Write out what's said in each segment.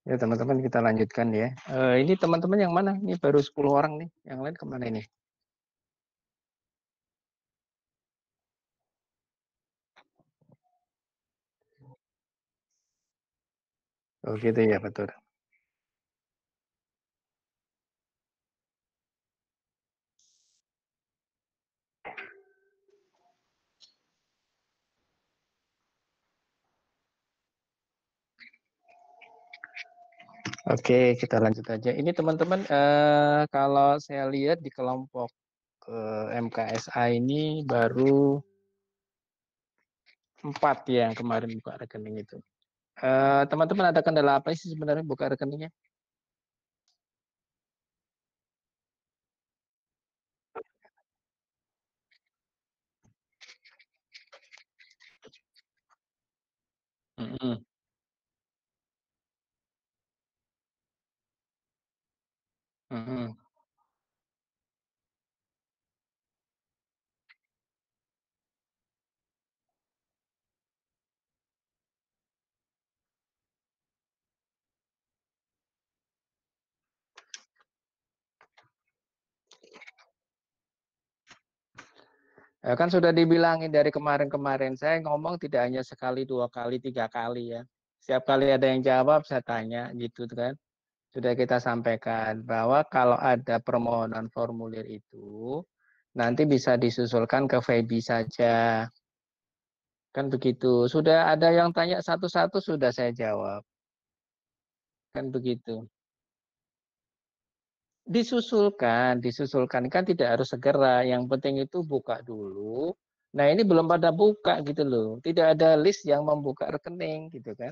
Ya teman-teman kita lanjutkan ya. Ini teman-teman yang mana? Ini baru 10 orang nih. Yang lain kemana ini? Oh gitu ya, betul. Oke, kita lanjut aja. Ini teman-teman, kalau saya lihat di kelompok MKSA ini baru 4 ya yang kemarin buka rekening itu. Teman-teman ada kendala apa sih sebenarnya buka rekeningnya? Mm-mm, mm-mm. Ya, kan sudah dibilangin dari kemarin-kemarin. Saya ngomong tidak hanya sekali, 2 kali, 3 kali ya. Setiap kali ada yang jawab, saya tanya gitu kan. Sudah kita sampaikan bahwa kalau ada permohonan formulir itu, nanti bisa disusulkan ke Feby saja. Kan begitu. Sudah ada yang tanya satu-satu, sudah saya jawab. Kan begitu. Disusulkan kan tidak harus segera. Yang penting itu buka dulu. Nah ini belum pada buka gitu loh. Tidak ada list yang membuka rekening gitu kan.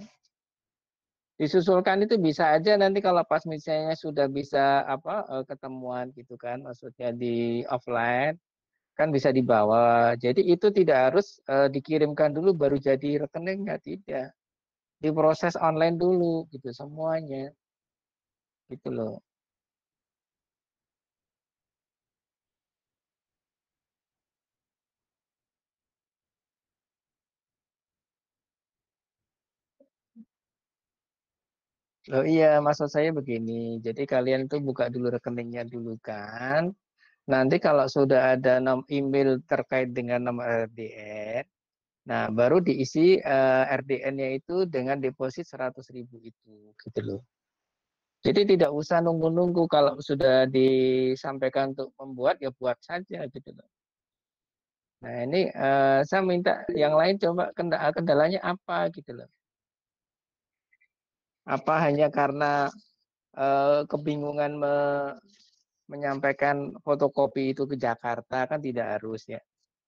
Disusulkan itu bisa aja nanti kalau pas misalnya sudah bisa apa ketemuan gitu kan. Maksudnya di offline kan bisa dibawa. Jadi itu tidak harus dikirimkan dulu baru jadi rekening, nggak, tidak. Diproses online dulu gitu semuanya gitu loh. Loh iya, maksud saya begini. Jadi kalian itu buka dulu rekeningnya dulu kan. Nanti kalau sudah ada email terkait dengan nomor RDN, nah baru diisi RDN-nya itu dengan deposit 100.000 itu, gitu loh. Jadi tidak usah nunggu-nunggu kalau sudah disampaikan untuk membuat ya buat saja gitu loh. Nah ini saya minta yang lain coba kendalanya apa gitu loh. Apa hanya karena kebingungan menyampaikan fotokopi itu ke Jakarta kan tidak harus ya.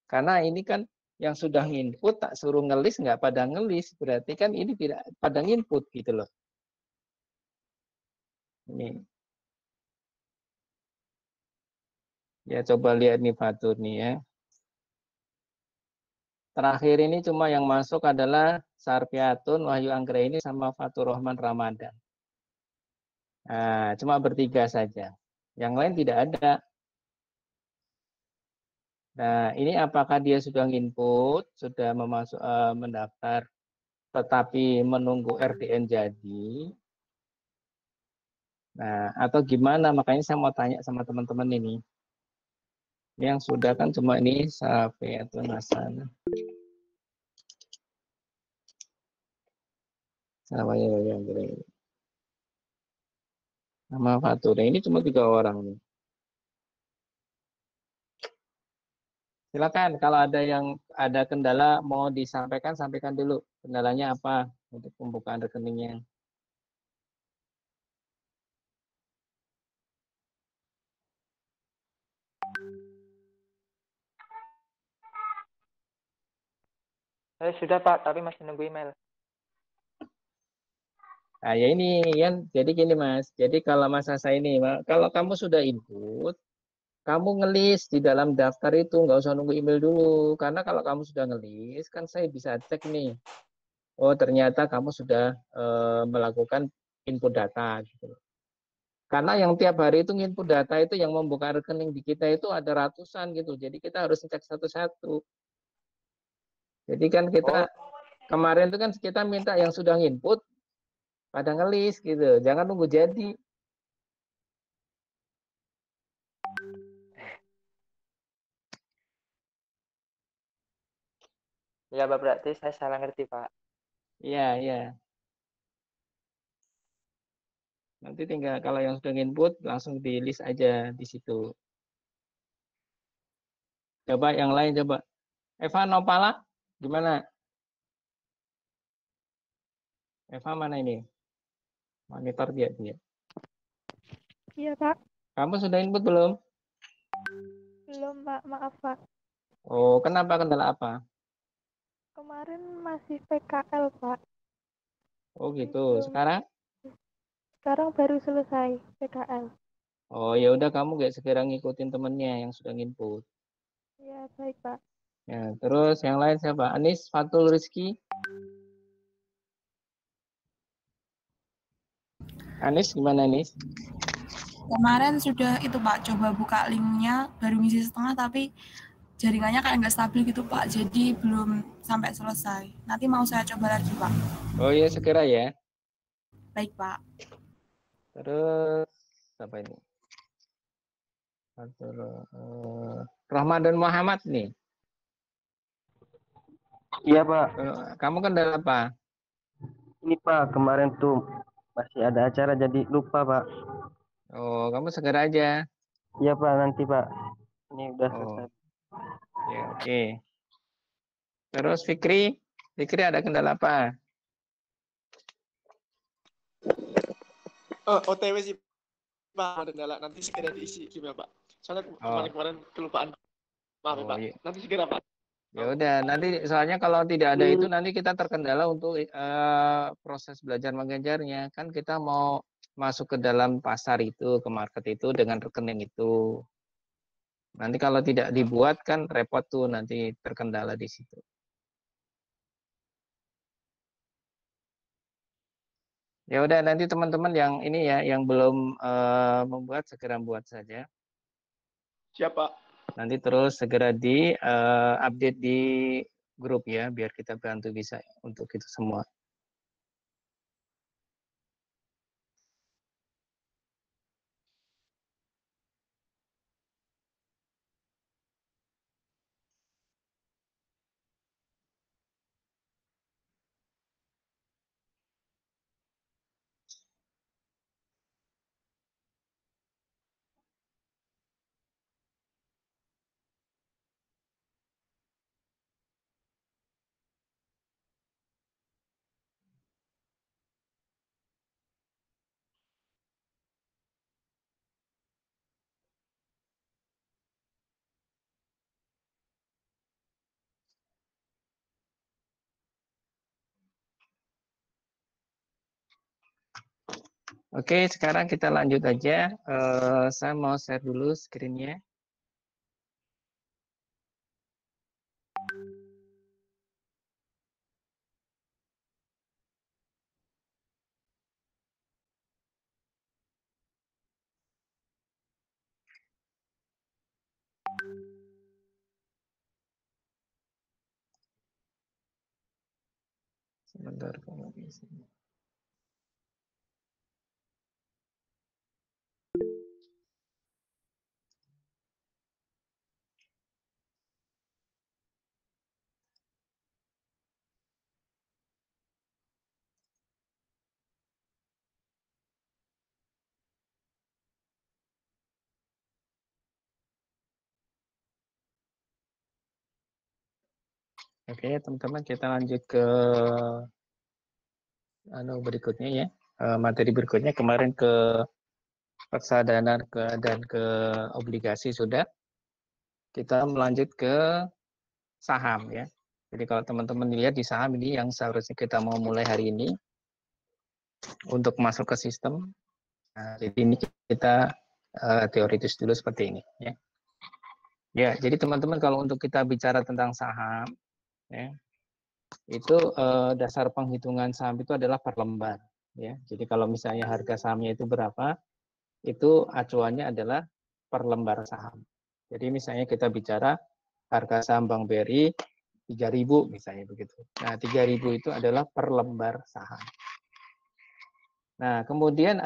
Karena ini kan yang sudah nginput tak suruh ngelis nggak pada ngelis berarti kan ini tidak pada nginput gitu loh. Ini ya coba lihat nih Fatur nih ya. Terakhir ini cuma yang masuk adalah Sarpiatun, Wahyu Anggraini sama Fatur Rahman Ramadan. Nah, cuma bertiga saja. Yang lain tidak ada. Nah, ini apakah dia sudah input, sudah mendaftar, tetapi menunggu RDN jadi? Nah, atau gimana? Makanya saya mau tanya sama teman-teman ini. Yang sudah kan cuma ini sampai atau Nasana. Sama yang nama Fatur. Ini cuma 3 orang nih. Silakan kalau ada yang ada kendala mau disampaikan, sampaikan dulu. Kendalanya apa untuk pembukaan rekeningnya? Sudah Pak, tapi masih nunggu email. Nah, ya ini kan, jadi gini Mas. Jadi kalau masa saya ini, kalau kamu sudah input, kamu ngelis di dalam daftar itu, nggak usah nunggu email dulu. Karena kalau kamu sudah ngelis, kan saya bisa cek nih. Oh, ternyata kamu sudah melakukan input data gitu. Karena yang tiap hari itu input data itu yang membuka rekening di kita itu ada ratusan gitu. Jadi kita harus cek satu-satu. Jadi kan kita Oh, kemarin itu kan kita minta yang sudah input pada ngelis gitu. Jangan nunggu jadi. Ya, Pak, berarti saya salah ngerti, Pak. Iya, iya. Nanti tinggal kalau yang sudah input langsung di list aja di situ. Coba yang lain coba. Eva Nopala gimana? Eva mana ini? Monitor dia. Iya, Pak. Kamu sudah input belum? Belum, Pak. Maaf, Pak. Oh, kenapa kendala apa? Kemarin masih PKL, Pak. Oh Jadi gitu. belum. Sekarang? Sekarang baru selesai PKL. Oh ya udah kamu gak segera ngikutin temennya yang sudah input. Iya, baik, Pak. Ya, terus yang lain siapa? Anis Fatul Rizky. Anis gimana Anis? Kemarin sudah itu Pak, coba buka linknya baru ngisi setengah tapi jaringannya kayak nggak stabil gitu Pak, jadi belum sampai selesai. Nanti mau saya coba lagi Pak. Oh iya segera ya. Baik Pak. Terus apa ini? Ramadan Muhammad nih. Iya Pak, Kamu kendala apa? ini Pak kemarin tuh masih ada acara jadi lupa Pak. Oh kamu segera aja. Iya Pak nanti Pak, ini udah Oh selesai. ya oke. Terus Fikri ada kendala apa? OTW sih Pak, ada kendala. Nanti segera diisi gimana Pak? Soalnya kemarin kelupaan. Maaf ya Pak. Iya. Nanti segera Pak. Ya udah, nanti soalnya kalau tidak ada itu nanti kita terkendala untuk proses belajar mengajarnya. Kan kita mau masuk ke dalam pasar itu, ke market itu dengan rekening itu. Nanti kalau tidak dibuat kan repot tuh nanti terkendala di situ. Ya udah nanti teman-teman yang ini ya yang belum membuat segera buat saja. Siapa? Nanti terus segera di update di grup ya biar kita bantu bisa untuk itu semua. Oke, sekarang kita lanjut aja. Saya mau share dulu screen-nya. Sebentar, kalau bisa. Oke, teman-teman kita lanjut ke berikutnya ya. Materi berikutnya kemarin ke reksadana dan ke obligasi sudah. Kita melanjut ke saham ya. Jadi kalau teman-teman lihat di saham ini yang seharusnya kita mau mulai hari ini untuk masuk ke sistem. Nah, jadi ini kita teoritis dulu seperti ini ya. Ya, jadi teman-teman kalau untuk kita bicara tentang saham ya, itu dasar penghitungan saham itu adalah per lembar ya. Jadi kalau misalnya harga sahamnya itu berapa, itu acuannya adalah per lembar saham. Jadi misalnya kita bicara harga saham Bank BRI 3.000 misalnya begitu. Nah, 3.000 itu adalah per lembar saham. Nah, kemudian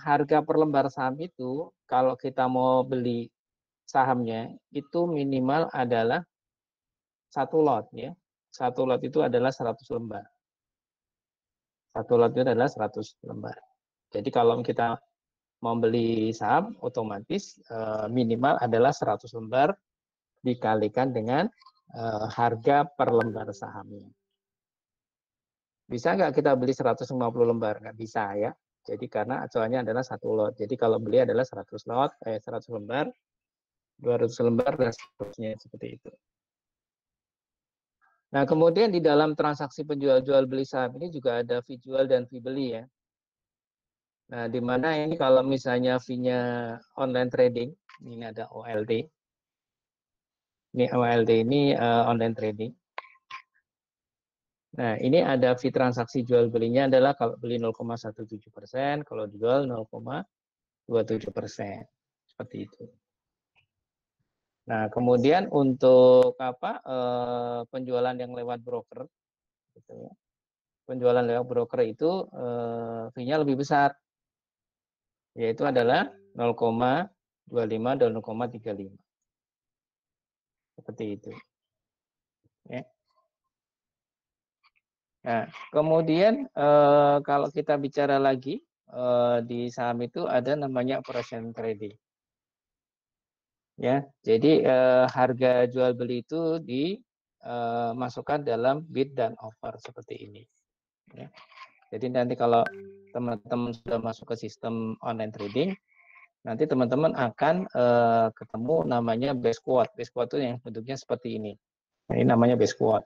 harga per lembar saham itu kalau kita mau beli sahamnya itu minimal adalah 1 lot ya. 1 lot itu adalah 100 lembar. 1 lot itu adalah 100 lembar. Jadi kalau kita mau beli saham otomatis minimal adalah 100 lembar dikalikan dengan harga per lembar sahamnya. Bisa nggak kita beli 150 lembar? Nggak bisa ya. Jadi karena acuannya adalah 1 lot. Jadi kalau beli adalah 100 lot, 100 lembar, 200 lembar, dan seterusnya seperti itu. Nah, kemudian di dalam transaksi penjual jual beli saham ini juga ada fee jual dan fee beli ya. Nah, di mana ini kalau misalnya fee-nya online trading, ini ada OLD. Ini OLD ini online trading. Nah, ini ada fee transaksi jual belinya adalah kalau beli 0,17%, kalau jual 0,27%. Seperti itu. Nah, kemudian untuk penjualan yang lewat broker, gitu ya. Penjualan lewat broker itu fee-nya lebih besar, yaitu adalah 0,25 dan 0,35. Seperti itu. Ya. Nah, kemudian kalau kita bicara lagi di saham itu ada namanya operation trading. Ya, jadi harga jual beli itu dimasukkan dalam bid dan offer seperti ini. Ya. Jadi nanti kalau teman-teman sudah masuk ke sistem online trading, nanti teman-teman akan ketemu namanya base quote. Base quote itu yang bentuknya seperti ini. Ini namanya base quote.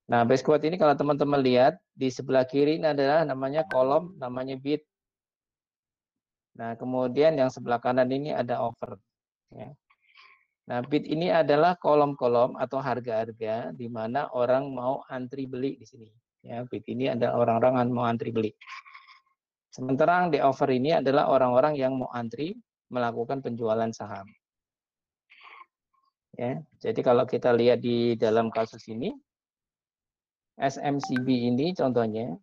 Nah, base quote ini kalau teman-teman lihat di sebelah kiri ini adalah namanya kolom, namanya bid. Nah, kemudian yang sebelah kanan ini ada offer. Ya. Nah, bid ini adalah kolom-kolom atau harga-harga di mana orang mau antri beli di sini. Ya, bid ini ada orang-orang yang mau antri beli. Sementara di offer ini adalah orang-orang yang mau antri melakukan penjualan saham. Ya, jadi kalau kita lihat di dalam kasus ini, SMCB ini contohnya,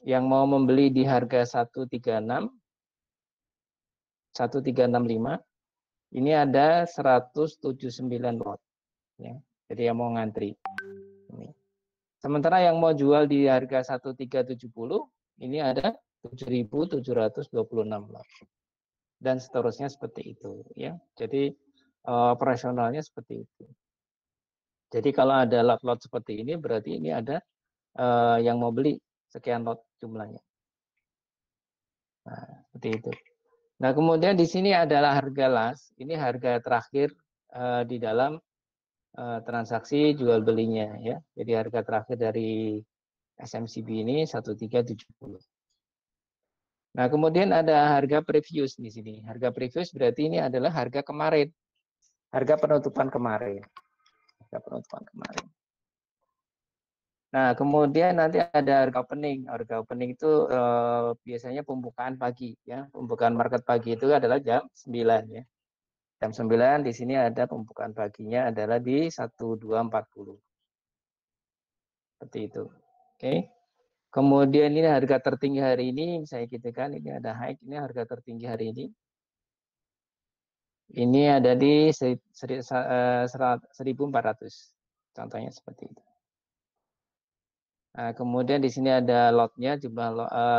yang mau membeli di harga 136, 1365, ini ada 179 lot. Ya, jadi yang mau ngantri. Ini. Sementara yang mau jual di harga 1370, ini ada 7.726 lot. Dan seterusnya seperti itu. Ya, jadi operasionalnya seperti itu. Jadi kalau ada lot-lot seperti ini, berarti ini ada yang mau beli sekian lot jumlahnya. Nah, seperti itu. Nah, kemudian di sini adalah harga last. Ini harga terakhir di dalam transaksi jual belinya ya. Jadi harga terakhir dari SMCB ini 1370. Nah, kemudian ada harga previous di sini. Harga previous berarti ini adalah harga kemarin. Harga penutupan kemarin. Harga penutupan kemarin. Nah, kemudian nanti ada harga opening. Harga opening itu biasanya pembukaan pagi ya. Pembukaan market pagi itu adalah jam 9 ya. Jam 9 di sini ada pembukaan paginya adalah di 12.40. Seperti itu. Oke. Kemudian ini harga tertinggi hari ini, saya katakan ini ada high, ini harga tertinggi hari ini. Ini ada di 1.400. Contohnya seperti itu. Nah, kemudian di sini ada lotnya, jumlah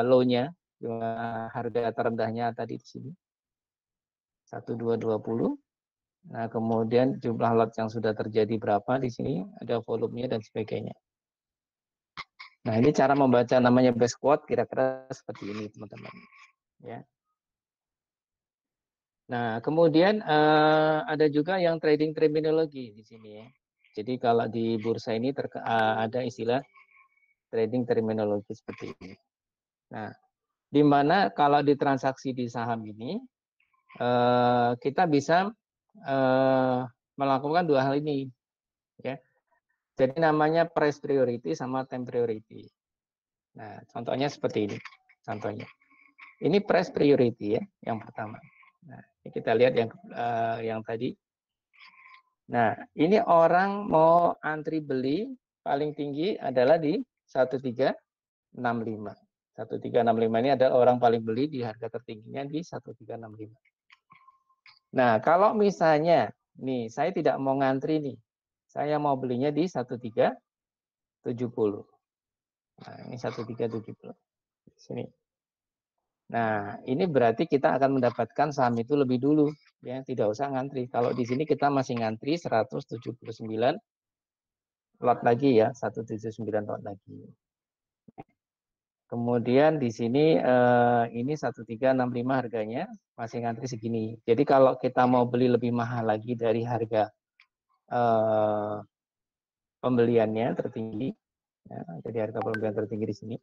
low-nya, jumlah harga terendahnya tadi di sini. 1220. Nah, kemudian jumlah lot yang sudah terjadi berapa di sini, ada volumenya dan sebagainya. Nah, ini cara membaca namanya base quote kira-kira seperti ini, teman-teman. Ya. Nah, kemudian ada juga yang trading terminologi di sini ya. Jadi kalau di bursa ini ada istilah trading terminologi seperti ini. Nah, di mana kalau di transaksi di saham ini kita bisa melakukan dua hal ini, ya. Jadi namanya price priority sama time priority. Nah, contohnya seperti ini. Contohnya, ini price priority ya, yang pertama. Nah, ini kita lihat yang tadi. Nah, ini orang mau antri beli paling tinggi adalah di 1365. 1365 ini adalah orang paling beli di harga tertingginya di 1365. Nah, kalau misalnya nih saya tidak mau ngantri nih. Saya mau belinya di 1370. Nah, ini 1370. Sini. Nah, ini berarti kita akan mendapatkan saham itu lebih dulu, ya, tidak usah ngantri. Kalau di sini kita masih ngantri 179 lot lagi ya, 179 lot lagi. Kemudian di sini ini 1365 harganya, masih ngantri segini. Jadi kalau kita mau beli lebih mahal lagi dari harga pembeliannya tertinggi, ya, jadi harga pembelian tertinggi di sini.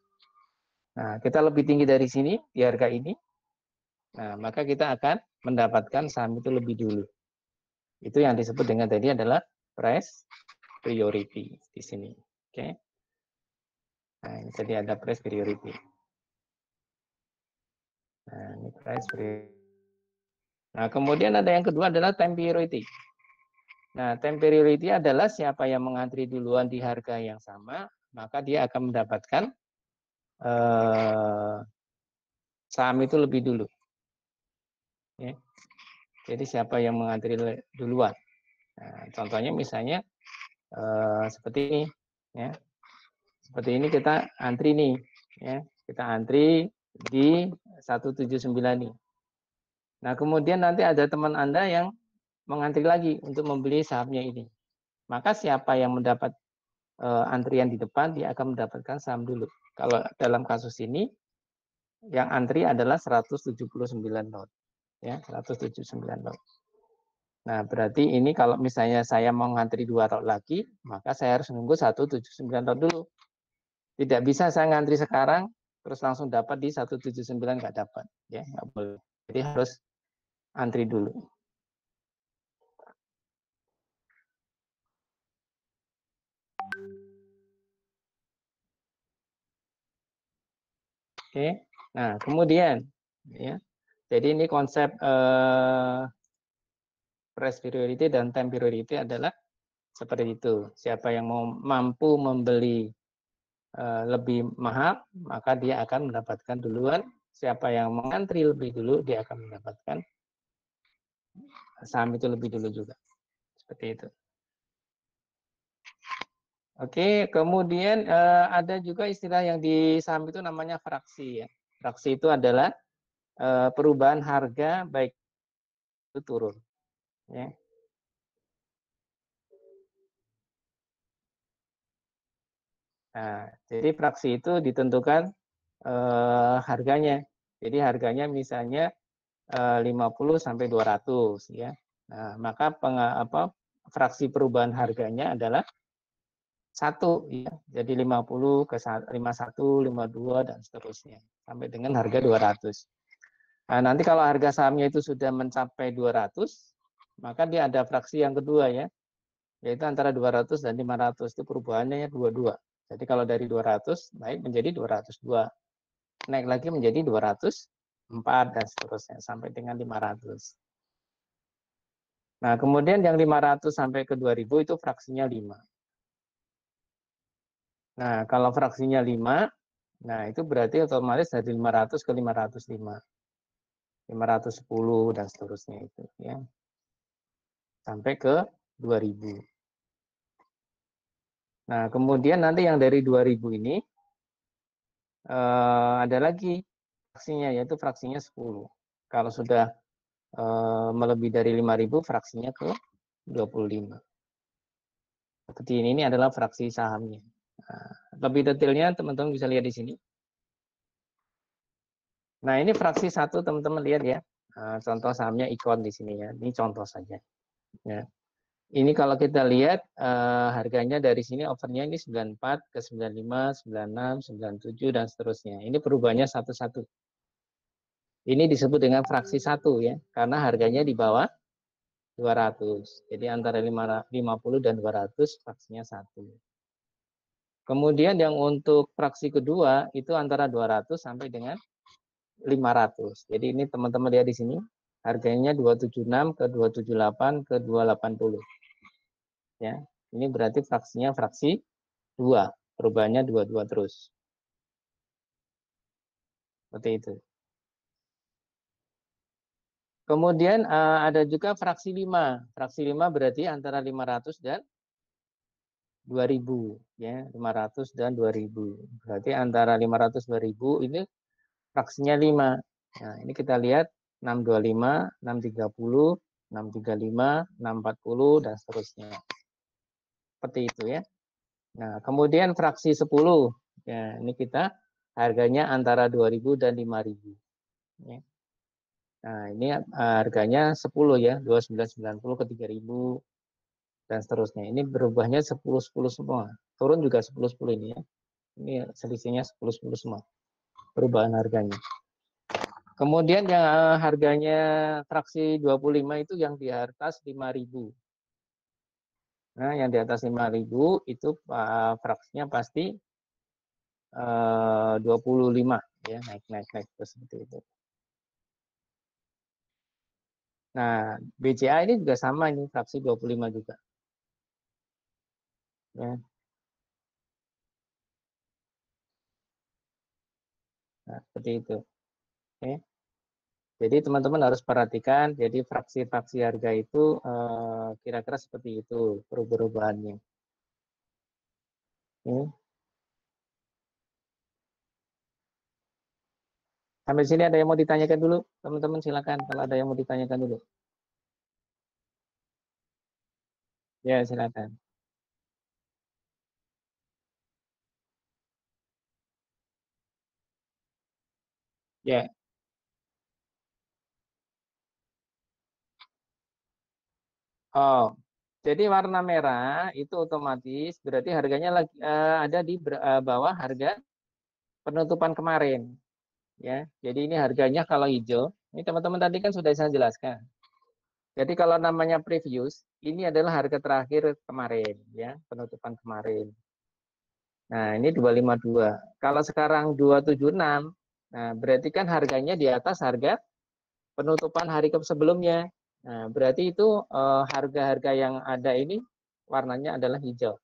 Nah, kita lebih tinggi dari sini di harga ini. Nah, maka kita akan mendapatkan saham itu lebih dulu. Itu yang disebut dengan tadi adalah price priority di sini. Oke. Nah, ini tadi ada price priority. Nah, ini price priority. Nah, kemudian ada yang kedua adalah time priority. Nah, time priority adalah siapa yang mengantri duluan di harga yang sama, maka dia akan mendapatkan saham itu lebih dulu. Ya. Jadi siapa yang mengantri duluan. Nah, contohnya misalnya seperti ini, ya. Seperti ini kita antri nih, ya. Kita antri di 179 nih. Nah, kemudian nanti ada teman Anda yang mengantri lagi untuk membeli sahamnya ini. Maka siapa yang mendapat antrian di depan, dia akan mendapatkan saham dulu. Kalau dalam kasus ini, yang antri adalah 179 lot. Ya, 179 lot. Nah, berarti ini kalau misalnya saya mau ngantri 2 lot lagi, maka saya harus nunggu 179 lot dulu. Tidak bisa saya ngantri sekarang, terus langsung dapat di 179, nggak dapat. Ya, nggak boleh. Jadi harus antri dulu. Oke, nah kemudian, ya, jadi ini konsep price priority dan time priority adalah seperti itu. Siapa yang mampu membeli lebih mahal, maka dia akan mendapatkan duluan. Siapa yang mengantri lebih dulu, dia akan mendapatkan saham itu lebih dulu juga. Seperti itu. Oke, kemudian ada juga istilah yang di saham itu namanya fraksi ya. Fraksi itu adalah perubahan harga baik itu turun. Ya. Nah, jadi fraksi itu ditentukan harganya. Jadi harganya misalnya 50 sampai 200 ya. Nah, maka fraksi perubahan harganya adalah 1 ya. Jadi 50 ke 51, 52 dan seterusnya sampai dengan harga 200. Nah, nanti kalau harga sahamnya itu sudah mencapai 200, maka dia ada fraksi yang kedua ya. Yaitu antara 200 dan 500 itu perubahannya 22. Jadi kalau dari 200 naik menjadi 202. Naik lagi menjadi 204 dan seterusnya sampai dengan 500. Nah, kemudian yang 500 sampai ke 2000 itu fraksinya 5. Nah, kalau fraksinya 5, nah itu berarti otomatis dari 500 ke 505. 510 dan seterusnya itu ya. Sampai ke 2000. Nah, kemudian nanti yang dari 2000 ini ada lagi fraksinya, yaitu fraksinya 10. Kalau sudah melebihi dari 5.000, fraksinya ke 25. Seperti ini adalah fraksi sahamnya. Nah, lebih detailnya teman-teman bisa lihat di sini. Nah, ini fraksi 1, teman-teman lihat ya. Contoh sahamnya Icon di sini ya. Ini contoh saja. Ya. Ini kalau kita lihat harganya dari sini overnya ini 94 ke 95, 96, 97 dan seterusnya. Ini perubahannya satu-satu. Ini disebut dengan fraksi 1 ya, karena harganya di bawah 200. Jadi antara 50 dan 200 fraksinya 1. Kemudian yang untuk fraksi kedua itu antara 200 sampai dengan 500. Jadi ini teman-teman lihat di sini harganya 276 ke 278 ke 280. Ya, ini berarti fraksinya fraksi 2, perubahannya 22 terus. Seperti itu. Kemudian ada juga fraksi 5. Fraksi 5 berarti antara 500 dan 2000 ya, 500 dan 2000. Berarti antara 500 2000 ini fraksinya 5. Nah, ini kita lihat 625, 630, 635, 640 dan seterusnya. Seperti itu ya. Nah, kemudian fraksi 10. Ya, ini kita harganya antara 2000 dan 5000 ya. Nah, ini harganya 10 ya, 2990 ke 3000 dan seterusnya. Ini berubahnya 10-10 semua. Turun juga 10-10 ini ya. Ini selisihnya 10-10 semua. Perubahan harganya. Kemudian yang harganya fraksi 25 itu yang di atas 5000. Nah, yang di atas 5000 itu fraksinya pasti 25 ya, naik seperti itu. Nah, BCA ini juga sama, ini fraksi 25 juga. Ya. Nah, seperti itu. Oke. Jadi teman-teman harus perhatikan, jadi fraksi-fraksi harga itu kira-kira seperti itu perubahannya. Sampai sini ada yang mau ditanyakan dulu? Teman-teman silakan kalau ada yang mau ditanyakan dulu. Ya, silakan. Ya. Oh, jadi warna merah itu otomatis berarti harganya lagi ada di bawah harga penutupan kemarin. Ya, jadi ini harganya kalau hijau. Ini teman-teman tadi kan sudah saya jelaskan. Jadi kalau namanya previous, ini adalah harga terakhir kemarin, ya penutupan kemarin. Nah, ini 252. Kalau sekarang 276, nah berarti kan harganya di atas harga penutupan hari sebelumnya. Nah, berarti itu harga-harga yang ada ini warnanya adalah hijau.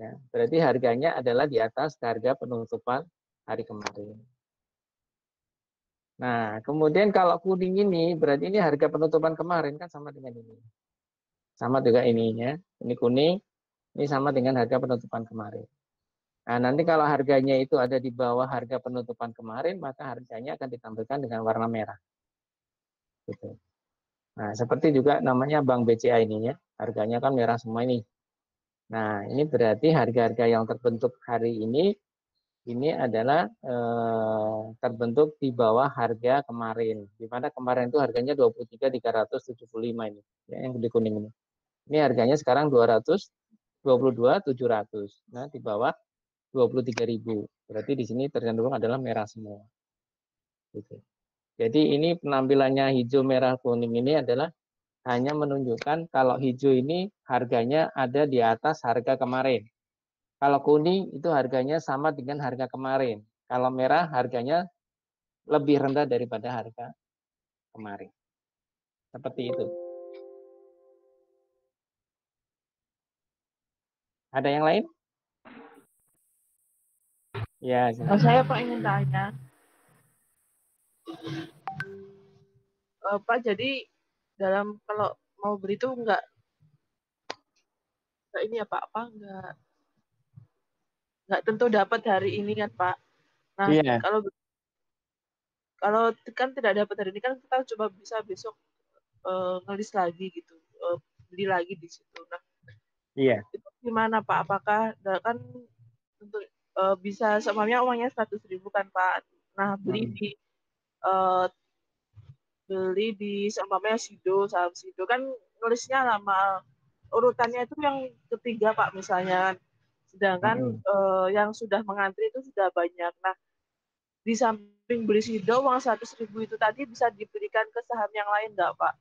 Ya, berarti harganya adalah di atas harga penutupan hari kemarin. Nah, kemudian kalau kuning ini berarti ini harga penutupan kemarin kan sama dengan ini. Sama juga ininya. Ini kuning, ini sama dengan harga penutupan kemarin. Nah, nanti kalau harganya itu ada di bawah harga penutupan kemarin, maka harganya akan ditampilkan dengan warna merah. Gitu. Nah, seperti juga namanya Bank BCA ini ya. Harganya kan merah semua ini. Nah, ini berarti harga-harga yang terbentuk hari ini adalah terbentuk di bawah harga kemarin. Di mana kemarin itu harganya 23.375 ini, ya, yang di kuning ini. Ini harganya sekarang 222.700. Nah, di bawah 23.000. Berarti di sini tercenderung adalah merah semua. Gitu. Jadi ini penampilannya hijau, merah, kuning ini adalah hanya menunjukkan kalau hijau ini harganya ada di atas harga kemarin. Kalau kuning itu harganya sama dengan harga kemarin. Kalau merah harganya lebih rendah daripada harga kemarin. Seperti itu. Ada yang lain? Ya, saya Pak ingin tanya. Pak, jadi dalam kalau mau beli itu enggak ini ya Pak, enggak tentu dapat hari ini kan Pak. Nah, iya. kalau kan tidak dapat hari ini kan kita coba bisa besok ngelis lagi gitu, beli lagi di situ. Nah, iya. Itu gimana Pak? Apakah kan untuk bisa semuanya uangnya 100.000 kan Pak? Nah, beli di seumpamanya saham Sido kan nulisnya lama, urutannya itu yang ketiga Pak misalnya, sedangkan yang sudah mengantri itu sudah banyak. Nah, di samping beli Sido uang 100.000 itu tadi bisa diberikan ke saham yang lain nggak Pak?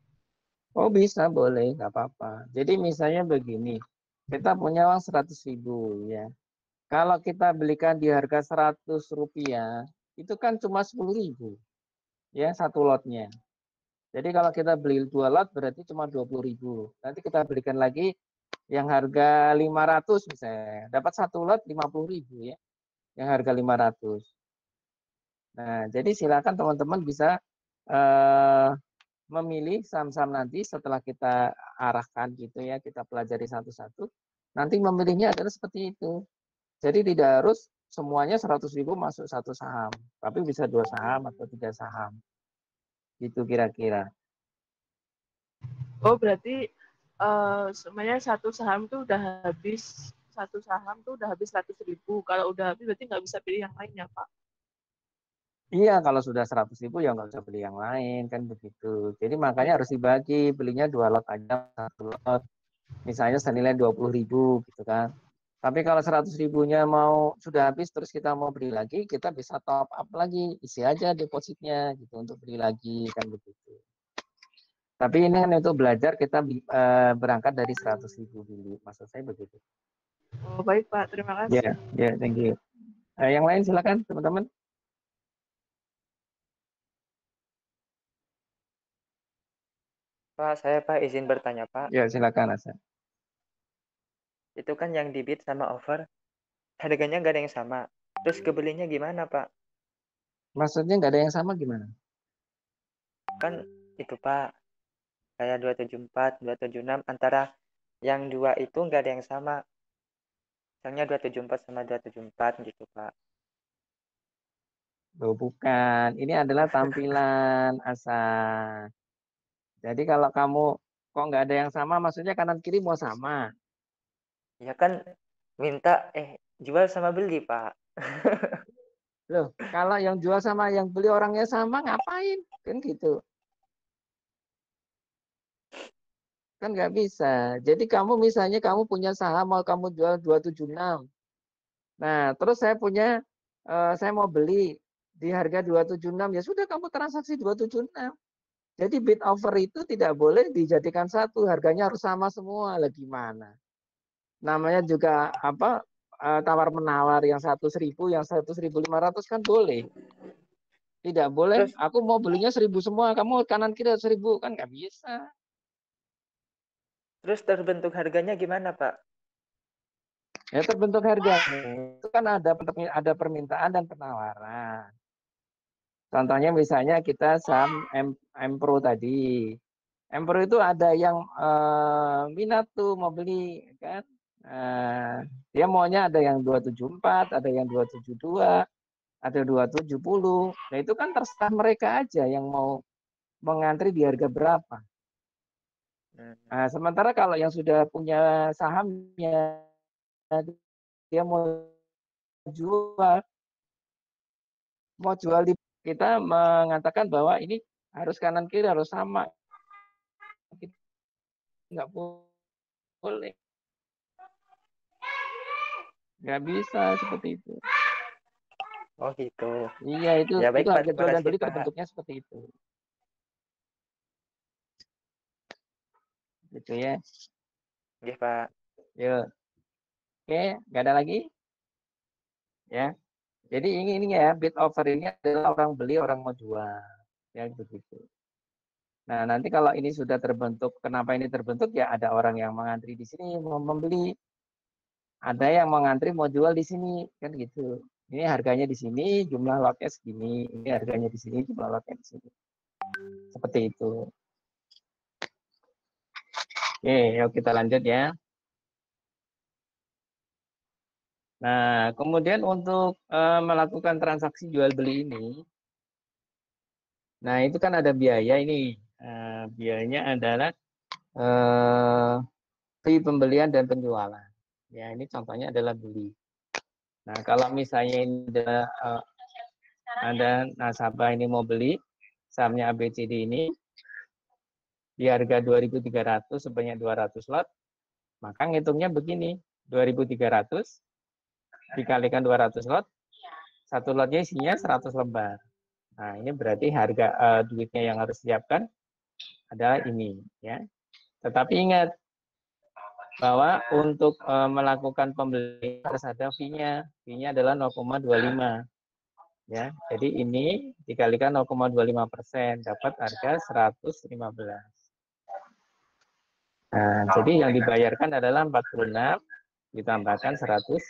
Oh bisa, boleh, nggak apa-apa. Jadi misalnya begini, kita punya uang 100.000 ya. Kalau kita belikan di harga 100 rupiah, itu kan cuma 10.000 ya satu lotnya. Jadi kalau kita beli 2 lot berarti cuma 20.000. Nanti kita belikan lagi yang harga 500 misalnya. Dapat 1 lot 50.000 ya. Yang harga 500. Nah, jadi silakan teman-teman bisa memilih saham-saham nanti setelah kita arahkan gitu ya, kita pelajari satu-satu. Nanti memilihnya adalah seperti itu. Jadi tidak harus semuanya 100.000 masuk satu saham, tapi bisa 2 saham atau 3 saham. Gitu kira-kira. Oh, berarti sebenarnya satu saham tuh udah habis, satu saham tuh udah habis 100.000. Kalau udah habis berarti nggak bisa pilih yang lainnya, Pak. Iya, kalau sudah 100.000 ya nggak usah beli yang lain, kan begitu. Jadi makanya harus dibagi, belinya 2 lot aja, 1 lot. Misalnya senilai 20.000 gitu kan. Tapi kalau 100.000-nya mau sudah habis terus kita mau beli lagi, kita bisa top up lagi, isi aja depositnya gitu untuk beli lagi, kan begitu. Tapi ini kan untuk belajar kita berangkat dari 100.000 dulu, maksud saya begitu. Oh, baik, Pak. Terima kasih. Ya, thank you. Yang lain silakan teman-teman. Pak, saya Pak izin bertanya Pak. Ya, silakan Hasan. Itu kan yang di bid sama over, harganya nggak ada yang sama. Terus kebelinya gimana Pak? Maksudnya nggak ada yang sama gimana? Kan itu Pak, kayak 274, 276 antara yang dua itu nggak ada yang sama. Misalnya 274 sama 274 gitu Pak. Loh, bukan. Ini adalah tampilan Asa. Jadi kalau kamu kok nggak ada yang sama, maksudnya kanan kiri mau sama. Ya kan minta jual sama beli Pak. Loh, kalau yang jual sama yang beli orangnya sama, ngapain? Kan gitu. Kan nggak bisa. Jadi kamu misalnya kamu punya saham mau kamu jual 276. Nah, terus saya mau beli di harga 276. Ya sudah kamu transaksi 276. Jadi bid offer itu tidak boleh dijadikan satu, harganya harus sama semua. Lah gimana? Namanya juga apa? Tawar menawar, yang 100.000, yang 100.500 kan boleh. Tidak boleh. Terus Aku mau belinya 1.000 semua, kamu kanan kiri 1.000, kan nggak bisa. terus terbentuk harganya gimana Pak? Ya terbentuk harga itu kan ada permintaan dan penawaran. Contohnya misalnya kita saham Mpro tadi. Mpro itu ada yang minat tuh mau beli kan. Dia maunya ada yang 274, ada yang 272, ada 270. Nah, itu kan terserah mereka aja yang mau mengantri di harga berapa. Nah, sementara kalau yang sudah punya sahamnya, dia mau jual di kita mengatakan bahwa ini harus kanan kiri harus sama, nggak boleh, nggak bisa seperti itu. Oh gitu. Iya, itu Ya baik Pak, harga terima jual dan kasih beli Pak. terbentuknya seperti itu. Gitu ya. Oke Pak. Yuk. Oke, nggak ada lagi? Ya. Jadi ini ya, bid offer ini adalah orang beli, orang mau jual. Ya, begitu. Nah, nanti kalau ini sudah terbentuk, kenapa ini terbentuk? Ya ada orang yang mengantri di sini mau membeli. Ada yang mengantri mau jual di sini, kan gitu. Ini harganya di sini, jumlah lotnya segini. Ini harganya di sini, jumlah lotnya di sini. Seperti itu. Oke, yuk kita lanjut ya. Nah, kemudian untuk melakukan transaksi jual beli ini, nah itu kan ada biaya ini. Biayanya adalah fee pembelian dan penjualan. Ya, ini contohnya adalah beli. Nah, kalau misalnya ini ada nasabah ini mau beli sahamnya ABCD ini di harga 2.300 sebanyak 200 lot, maka ngitungnya begini, 2.300 dikalikan 200 lot, satu lotnya isinya 100 lembar. Nah, ini berarti harga duitnya yang harus disiapkan adalah ini, ya. Tetapi ingat bahwa untuk melakukan pembelian harus ada fee-nya. Fee-nya adalah 0,25. Ya, jadi ini dikalikan 0,25%, dapat harga 115. Nah, jadi yang dibayarkan adalah 46 ditambahkan 115.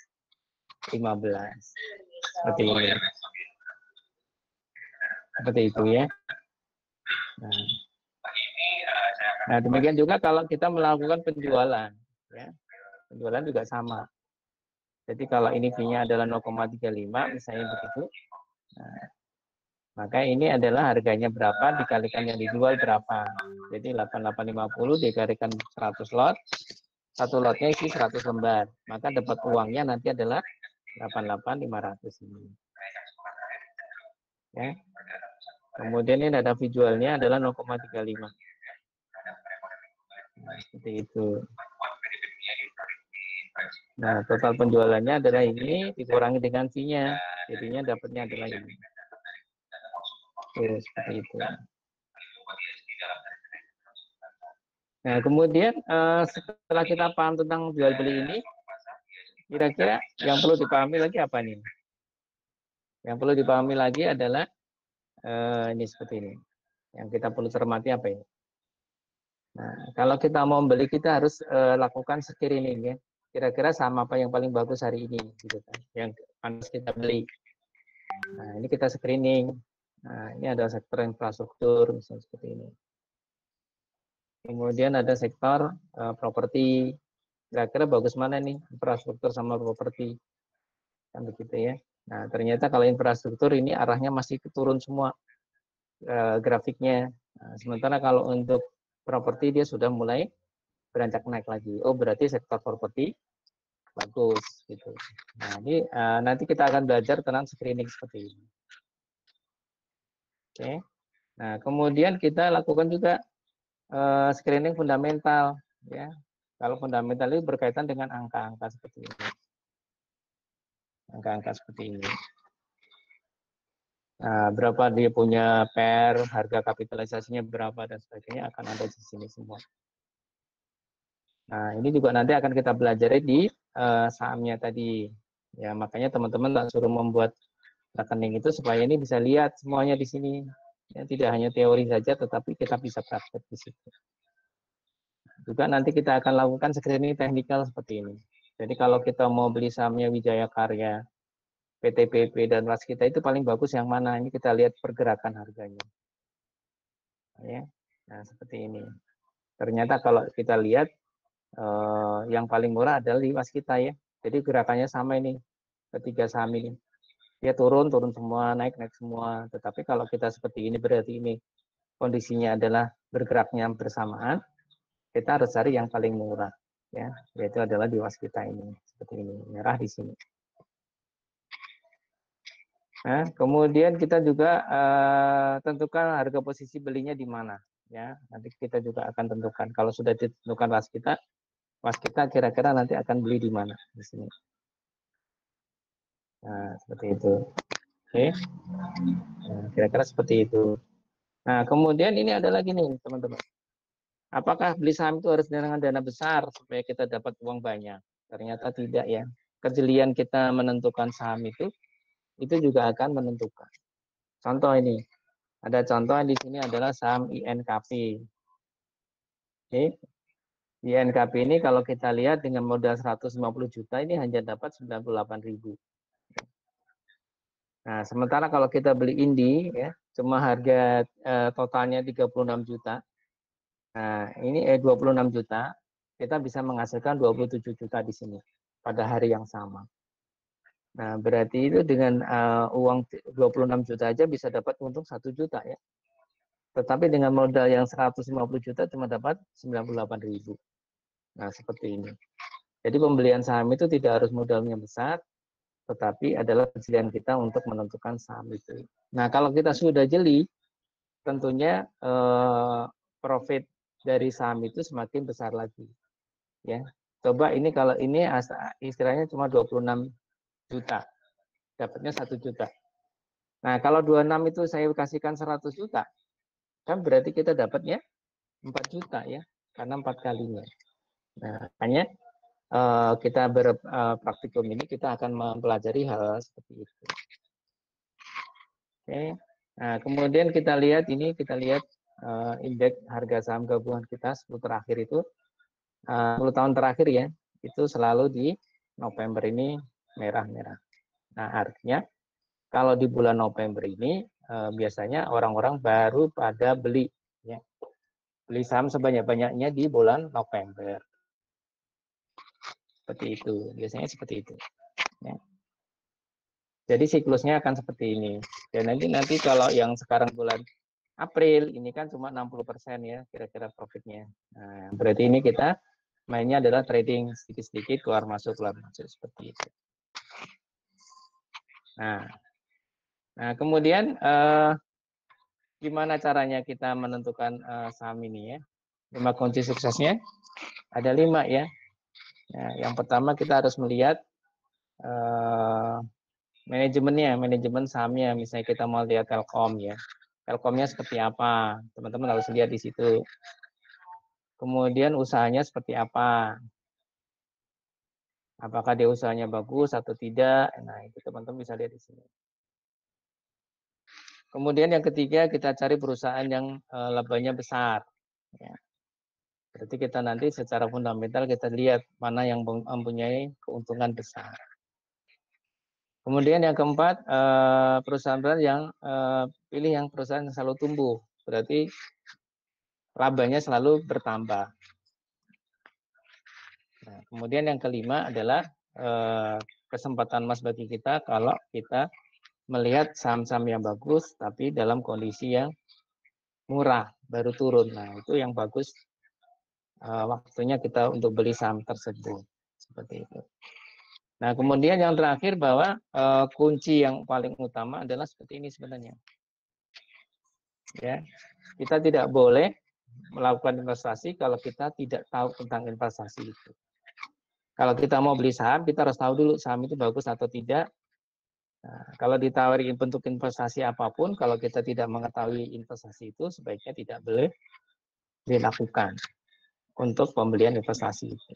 Seperti ini. Seperti itu ya. Nah, demikian juga kalau kita melakukan penjualan, ya, penjualan juga sama. Jadi kalau ini fee-nya adalah 0,35, misalnya begitu, nah, maka ini adalah harganya berapa dikalikan yang dijual berapa. Jadi 8850 dikalikan 100 lot, satu lotnya isi 100 lembar, maka dapat uangnya nanti adalah 88.500 ini. Ya. Kemudian ini ada fee jualnya adalah 0,35. Nah, seperti itu. Nah, total penjualannya adalah ini dikurangi dengan fee-nya, jadinya dapatnya adalah ini. Tuh, seperti itu. Nah, kemudian setelah kita paham tentang jual beli ini, kira-kira yang perlu dipahami lagi apa nih? Yang perlu dipahami lagi adalah ini seperti ini. Yang kita perlu cermati apa ini? Nah, kalau kita mau beli, kita harus lakukan screening ya. Kira-kira saham apa yang paling bagus hari ini, gitu kan? Yang pantas kita beli. Nah, ini kita screening. Nah, ini ada sektor infrastruktur, misalnya seperti ini. Kemudian ada sektor properti. Kira-kira bagus mana nih infrastruktur sama properti, kan begitu ya. Nah, ternyata kalau infrastruktur ini arahnya masih turun semua grafiknya. Nah, sementara kalau untuk properti dia sudah mulai beranjak naik lagi. Oh, berarti sektor properti bagus gitu. Nah, ini nanti kita akan belajar tentang screening seperti ini. Oke. Nah, kemudian kita lakukan juga screening fundamental ya. Kalau fundamental itu berkaitan dengan angka-angka seperti ini. Angka-angka seperti ini. Nah, berapa dia punya PER, harga kapitalisasinya berapa dan sebagainya akan ada di sini semua. Nah, ini juga nanti akan kita pelajari di sahamnya tadi. Ya, makanya teman-teman tak suruh membuat rekening itu supaya ini bisa lihat semuanya di sini. Ya, tidak hanya teori saja, tetapi kita bisa praktek di situ. Juga nanti kita akan lakukan screening teknikal seperti ini. Jadi kalau kita mau beli sahamnya Wijaya Karya, PTPP dan Waskita itu paling bagus yang mana? Ini kita lihat pergerakan harganya. Ya, nah seperti ini. Ternyata kalau kita lihat yang paling murah adalah di Waskita ya. Jadi gerakannya sama ini, ketiga saham ini. Dia turun semua, naik semua. Tetapi kalau kita seperti ini berarti ini kondisinya adalah bergeraknya bersamaan. Kita harus cari yang paling murah, ya, yaitu adalah di Waskita ini, seperti ini, merah di sini. Nah, kemudian kita juga tentukan harga posisi belinya di mana, ya. Nanti kita juga akan tentukan. Kalau sudah ditentukan Waskita kira-kira nanti akan beli di mana di sini. Nah, seperti itu. Oke, nah, kira-kira seperti itu. Nah, kemudian ini ada lagi nih, teman-teman. Apakah beli saham itu harus dengan dana besar supaya kita dapat uang banyak? Ternyata tidak ya. Kejelian kita menentukan saham itu juga akan menentukan. Contoh ini, ada contoh di sini adalah saham INKP. Oke. INKP ini kalau kita lihat dengan modal 150 juta ini hanya dapat 98.000. Nah, sementara kalau kita beli Indi ya, cuma harga totalnya 36 juta. Nah, ini 26 juta, kita bisa menghasilkan 27 juta di sini pada hari yang sama. Nah, berarti itu dengan uang 26 juta aja bisa dapat untung 1 juta ya. Tetapi dengan modal yang 150 juta cuma dapat 98.000. Nah, seperti ini. Jadi pembelian saham itu tidak harus modalnya besar, tetapi adalah kejelian kita untuk menentukan saham itu. Nah, kalau kita sudah jeli, tentunya profit dari saham itu semakin besar lagi. Ya, coba ini kalau ini istilahnya cuma 26 juta, dapatnya 1 juta. Nah, kalau 26 itu saya kasihkan 100 juta, kan berarti kita dapatnya 4 juta ya, karena 4 kalinya. Nah, makanya kita berpraktikum ini kita akan mempelajari hal seperti itu. Oke. Nah, kemudian kita lihat indeks harga saham gabungan kita 10 terakhir itu 10 tahun terakhir ya, itu selalu di November ini merah-merah. Nah, artinya kalau di bulan November ini biasanya orang-orang baru pada beli, ya. Beli saham sebanyak-banyaknya di bulan November. Seperti itu, biasanya seperti itu. Ya. Jadi siklusnya akan seperti ini. Dan nanti kalau yang sekarang bulan April, ini kan cuma 60% ya kira-kira profitnya. Nah, berarti ini kita mainnya adalah trading sedikit-sedikit keluar masuk seperti itu. Nah kemudian gimana caranya kita menentukan saham ini ya? 5 kunci suksesnya ada 5 ya. Nah, yang pertama kita harus melihat manajemen sahamnya. Misalnya kita mau lihat Telkom ya, Telkomnya seperti apa, teman-teman harus lihat di situ. Kemudian usahanya seperti apa, apakah dia usahanya bagus atau tidak. Nah itu teman-teman bisa lihat di sini. Kemudian yang ketiga kita cari perusahaan yang labanya besar. Ya. Berarti kita nanti secara fundamental kita lihat mana yang mempunyai keuntungan besar. Kemudian yang keempat, perusahaan-perusahaan yang pilih yang perusahaan yang selalu tumbuh. Berarti labanya selalu bertambah. Nah, kemudian yang kelima adalah kesempatan emas bagi kita kalau kita melihat saham-saham yang bagus, tapi dalam kondisi yang murah, baru turun. Nah, itu yang bagus waktunya kita untuk beli saham tersebut. Seperti itu. Nah, kemudian yang terakhir bahwa kunci yang paling utama adalah seperti ini sebenarnya. Ya, kita tidak boleh melakukan investasi kalau kita tidak tahu tentang investasi itu. Kalau kita mau beli saham, kita harus tahu dulu saham itu bagus atau tidak. Nah, kalau ditawari bentuk investasi apapun, kalau kita tidak mengetahui investasi itu, sebaiknya tidak boleh dilakukan untuk pembelian investasi itu.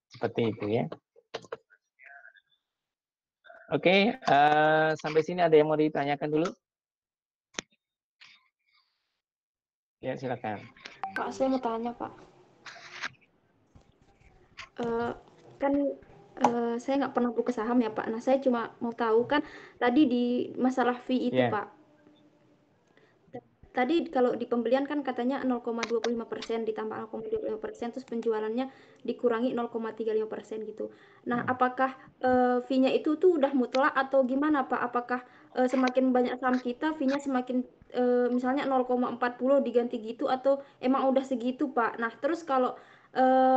Seperti itu ya. Oke, sampai sini ada yang mau ditanyakan dulu? Ya, silakan. Pak, saya mau tanya, Pak. Kan saya nggak pernah buka saham ya, Pak. Nah, saya cuma mau tahu kan tadi di masalah fee itu, Pak. Tadi kalau di pembelian kan katanya 0,25% ditambah 0,25%, terus penjualannya dikurangi 0,35% gitu. Nah, apakah fee-nya itu tuh udah mutlak atau gimana, Pak? Apakah semakin banyak saham kita, fee-nya semakin misalnya 0,40 diganti gitu atau emang udah segitu, Pak? Nah, terus kalau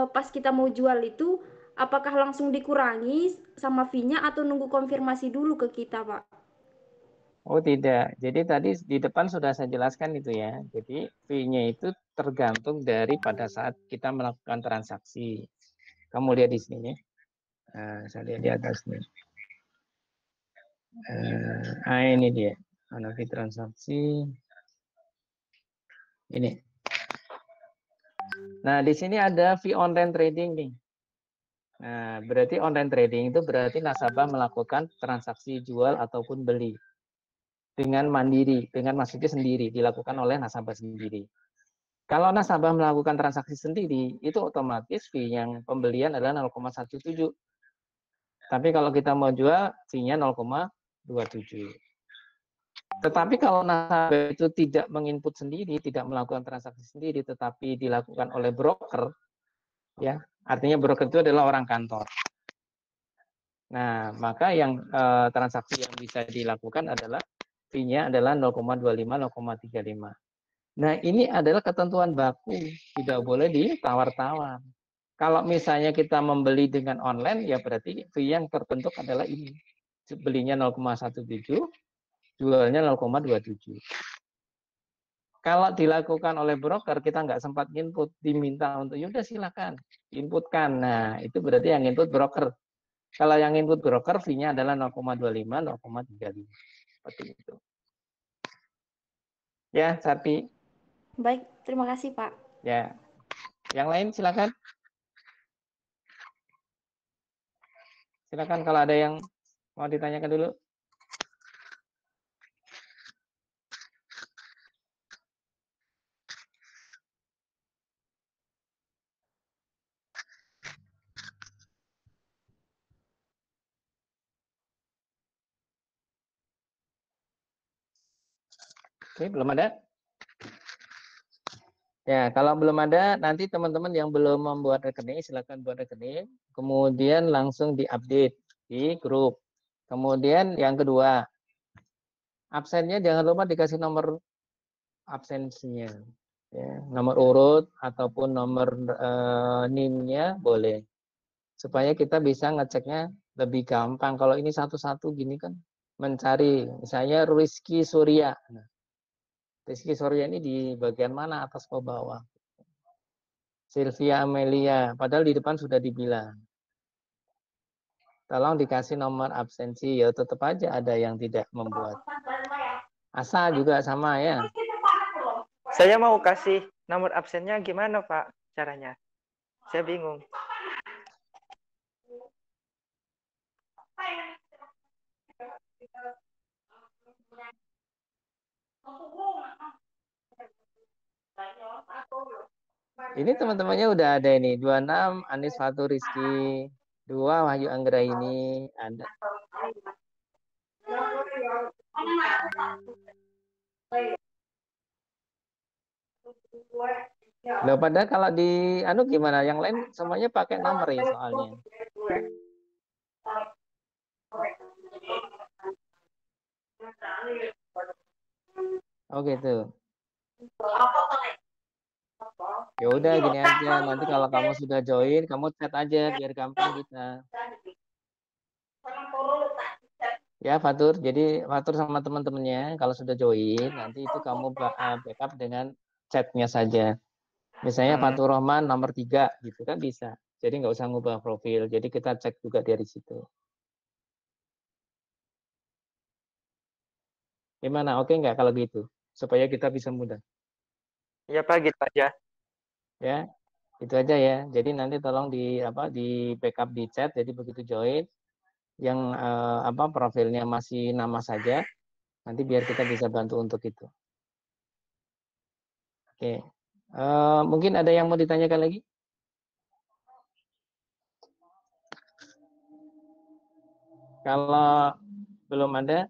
pas kita mau jual itu, apakah langsung dikurangi sama fee-nya atau nunggu konfirmasi dulu ke kita, Pak? Oh tidak, jadi tadi di depan sudah saya jelaskan itu ya. Jadi fee-nya itu tergantung dari pada saat kita melakukan transaksi. Kamu lihat di sini ya. Saya lihat di atas nih. Ini dia, mana fee transaksi. Ini. Nah di sini ada fee online trading nih. Nah berarti online trading itu berarti nasabah melakukan transaksi jual ataupun beli dengan mandiri, dengan maksudnya sendiri, dilakukan oleh nasabah sendiri. Kalau nasabah melakukan transaksi sendiri, itu otomatis fee yang pembelian adalah 0,17. Tapi kalau kita mau jual, fee-nya 0,27. Tetapi kalau nasabah itu tidak menginput sendiri, tidak melakukan transaksi sendiri, tetapi dilakukan oleh broker, ya, artinya broker itu adalah orang kantor. Nah, maka yang transaksi yang bisa dilakukan adalah fee-nya adalah 0,25, 0,35. Nah, ini adalah ketentuan baku, tidak boleh ditawar-tawar. Kalau misalnya kita membeli dengan online, ya berarti fee yang terbentuk adalah ini. Belinya 0,17, jualnya 0,27. Kalau dilakukan oleh broker, kita nggak sempat input, diminta untuk, yaudah silakan, inputkan. Nah, itu berarti yang input broker. Kalau yang input broker, fee-nya adalah 0,25, 0,35. Seperti itu. Ya, Sarti. Baik, terima kasih, Pak. Ya, yang lain silakan. Silakan kalau ada yang mau ditanyakan dulu. Oke, belum ada? Ya, kalau belum ada, nanti teman-teman yang belum membuat rekening, silakan buat rekening. Kemudian langsung diupdate di grup. Kemudian yang kedua, absennya jangan lupa dikasih nomor absensinya. Ya, nomor urut ataupun nomor NIM-nya boleh. Supaya kita bisa ngeceknya lebih gampang. Kalau ini satu-satu gini kan mencari, misalnya Rizky Surya. Nah, Rizky Surya ini di bagian mana, atas ke bawah? Sylvia Amelia, padahal di depan sudah dibilang. Tolong dikasih nomor absensi, ya tetap aja ada yang tidak membuat. Asa juga sama ya. Saya mau kasih nomor absennya gimana Pak caranya? Saya bingung. Ini teman-temannya udah ada ini. 26 Anis Fatur Rizky, 2 Wahyu Anggraini ada. Loh, padahal kalau di anu gimana? Yang lain semuanya pakai nomor ya soalnya. Oh gitu. Ya udah gini aja. Nanti kalau kamu sudah join, kamu chat aja biar gampang kita. Ya Fatur, jadi Fatur sama teman-temannya kalau sudah join, nanti itu kamu backup dengan chatnya saja. Misalnya Fatur Rahman nomor 3 gitu kan bisa. Jadi nggak usah ngubah profil. Jadi kita cek juga dari situ. Gimana? Oke nggak kalau gitu? Supaya kita bisa mudah. Iya Pak, gitu aja. Ya, itu aja ya. Jadi nanti tolong di backup di chat. Jadi begitu join, yang profilnya masih nama saja, nanti biar kita bisa bantu untuk itu. Oke. Mungkin ada yang mau ditanyakan lagi? Kalau belum ada,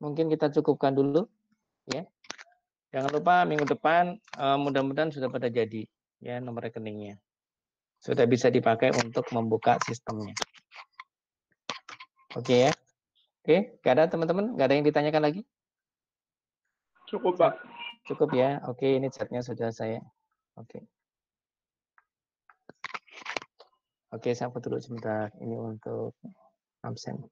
mungkin kita cukupkan dulu, ya. Jangan lupa minggu depan mudah-mudahan sudah pada jadi, ya nomor rekeningnya. Sudah bisa dipakai untuk membuka sistemnya. Oke ya. Oke, nggak ada teman-teman? Nggak ada yang ditanyakan lagi? Cukup, Pak. Cukup ya. Oke, ini chatnya sudah saya. Oke. Oke, saya foto dulu sebentar. Ini untuk absen.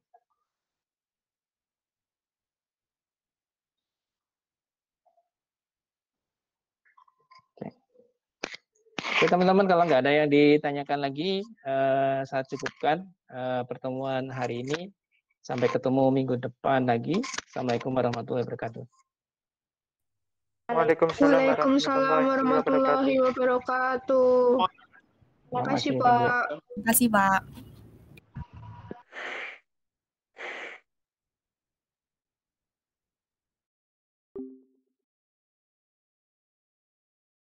Oke teman-teman, kalau nggak ada yang ditanyakan lagi, saya cukupkan pertemuan hari ini. Sampai ketemu minggu depan lagi. Assalamualaikum warahmatullahi wabarakatuh. Waalaikumsalam warahmatullahi wabarakatuh. wabarakatuh. Terima Makasih, kasih. Pak. Terima kasih Pak.